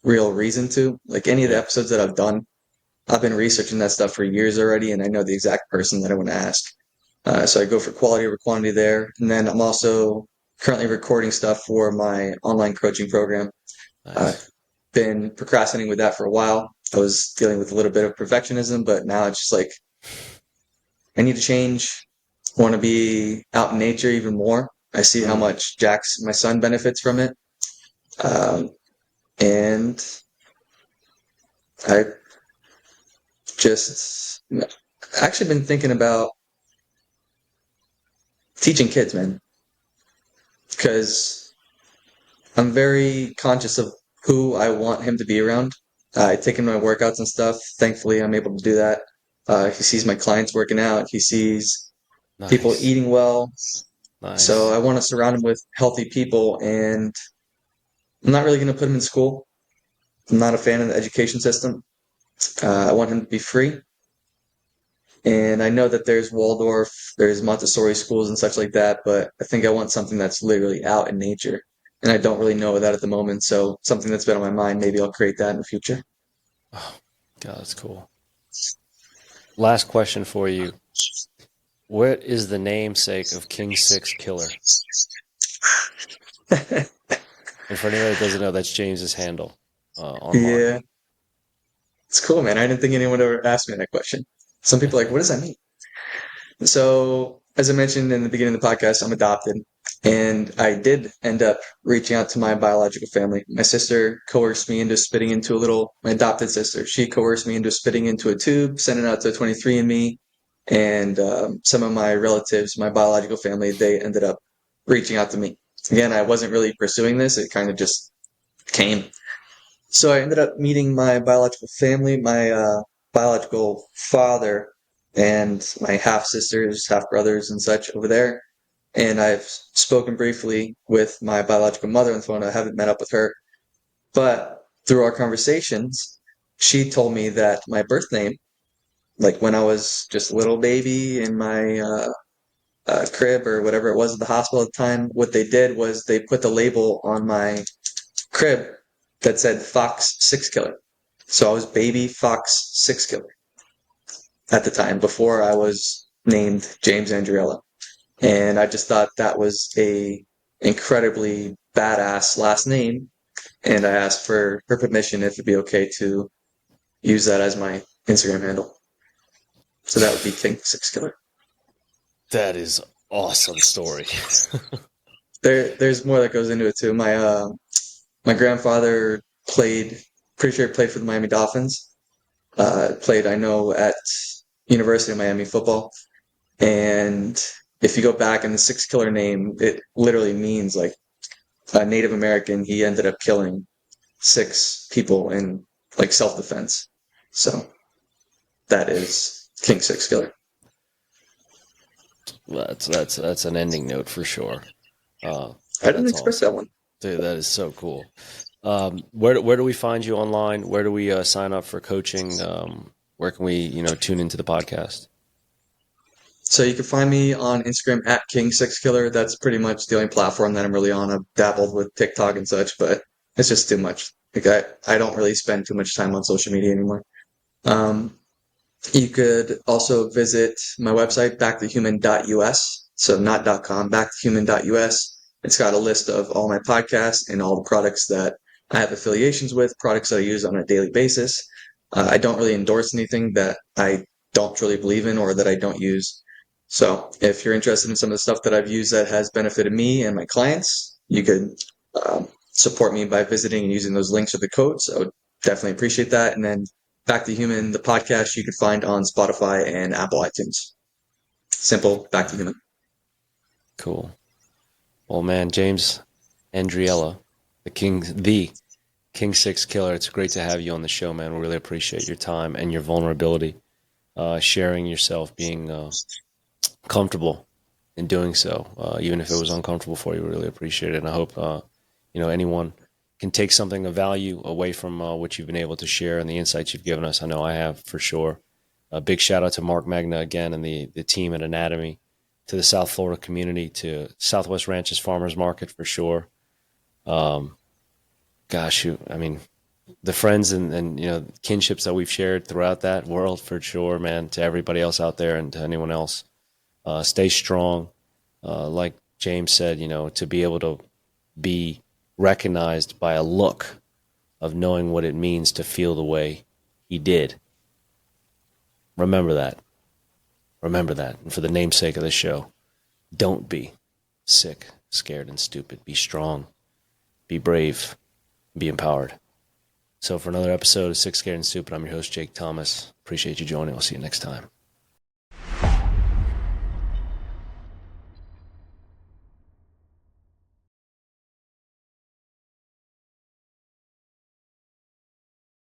real reason to. Like any of the Yeah. episodes that I've done, I've been researching that stuff for years already, and I know the exact person that I want to ask. So I go for quality over quantity there. And then I'm also currently recording stuff for my online coaching program. Uh, Nice. been procrastinating with that for a while. I was dealing with a little bit of perfectionism, but now it's just like I need to change. I want to be out in nature even more. I see how Mm. much Jax, my son, benefits from it. Um, and I just actually been thinking about teaching kids, man, because I'm very conscious of who I want him to be around. I take him to my workouts and stuff. Thankfully, I'm able to do that. He sees my clients working out. He sees people Nice. eating well. So Nice. I want to surround him with healthy people, and I'm not really going to put him in school. I'm not a fan of the education system. I want him to be free. And I know that there's Waldorf, there's Montessori schools and such like that, but I think I want something that's literally out in nature. And I don't really know that at the moment. So something that's been on my mind, maybe I'll create that in the future. Oh, God, that's cool. Last question for you. What is the namesake of King Six Killer? And for anybody that doesn't know, that's James's handle online. Yeah, it's cool, man. I didn't think anyone would ever asked me that question. Some people are like, what does that mean? So, as I mentioned in the beginning of the podcast, I'm adopted. And I did end up reaching out to my biological family. My sister coerced me into spitting into my adopted sister. She coerced me into spitting into a tube, sent it out to 23andMe. And some of my relatives, my biological family, they ended up reaching out to me. Again, I wasn't really pursuing this. It kind of just came. So I ended up meeting my biological family, my biological father, and my half sisters, half brothers, and such over there. And I've spoken briefly with my biological mother on the phone. I haven't met up with her, but through our conversations, she told me that my birth name, like when I was just a little baby in my crib or whatever it was at the hospital at the time, what they did was they put the label on my crib that said Fox Six Killer. So I was baby Fox Six Killer at the time before I was named James Andriella. And I just thought that was a incredibly badass last name. And I asked for her permission if it'd be okay to use that as my Instagram handle. So that would be King Six Killer. That is awesome story. There's more that goes into it too. My grandfather played, pretty sure he played for the Miami Dolphins. Played, I know, at University of Miami football. And if you go back in the Six Killer name, it literally means like a Native American. He ended up killing six people, and like self-defense. So that is King Six Killer. Well, that's an ending note for sure. I didn't That's expect that awesome, one. dude. That is so cool. Where do we find you online? Where do we sign up for coaching? Where can we tune into the podcast? So you can find me on Instagram at King Six Killer. That's pretty much the only platform that I'm really on. I've dabbled with TikTok and such, but it's just too much. Like I don't really spend too much time on social media anymore. Um, You could also visit my website, backtohuman.us. So not .com, backtohuman.us. It's got a list of all my podcasts and all the products that I have affiliations with, products that I use on a daily basis. I don't really endorse anything that I don't really believe in or that I don't use. So if you're interested in some of the stuff that I've used that has benefited me and my clients, you could support me by visiting and using those links or the codes. I would definitely appreciate that. And then Back to Human, the podcast you could find on Spotify and Apple iTunes. Simple, Back to Human. Cool. Well, man, James Andriella, the King Six Killer. It's great to have you on the show, man. We really appreciate your time and your vulnerability, sharing yourself, being comfortable in doing so, even if it was uncomfortable for you. We really appreciate it, and I hope anyone can take something of value away from what you've been able to share and the insights you've given us. I know I have for sure. A big shout out to Mark Magna again and the team at Anatomy, to the South Florida community, to Southwest Ranches Farmers Market for sure. I mean, the friends and kinships that we've shared throughout that world for sure, man. To everybody else out there and to anyone else, stay strong. Like James said, to be able to be recognized by a look of knowing what it means to feel the way he did. Remember that. Remember that. And for the namesake of the show, don't be sick, scared, and stupid. Be strong. Be brave. Be empowered. So for another episode of Sick, Scared, and Stupid, I'm your host, Jake Thomas. Appreciate you joining. I'll see you next time.